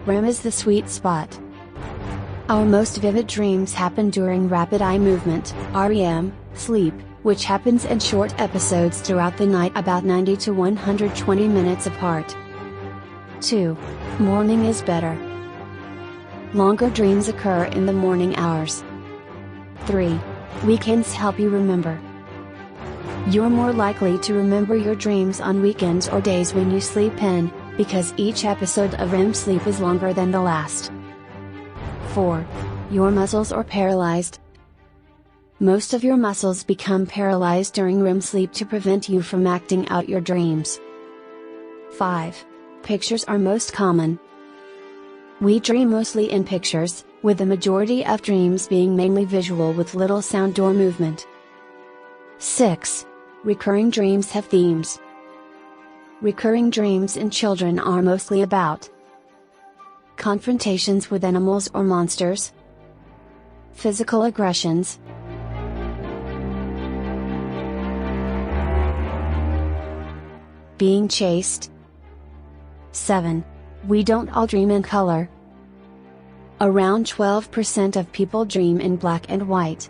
REM is the sweet spot. Our most vivid dreams happen during rapid eye movement, REM, sleep, which happens in short episodes throughout the night about 90 to 120 minutes apart. 2. Morning is better. Longer dreams occur in the morning hours. 3. Weekends help you remember. You're more likely to remember your dreams on weekends or days when you sleep in, because each episode of REM sleep is longer than the last. 4. Your muscles are paralyzed. Most of your muscles become paralyzed during REM sleep to prevent you from acting out your dreams. 5. Pictures are most common. We dream mostly in pictures, with the majority of dreams being mainly visual with little sound or movement. 6. Recurring dreams have themes. Recurring dreams in children are mostly about confrontations with animals or monsters, physical aggressions, being chased. 7. We don't all dream in color. Around 12% of people dream in black and white.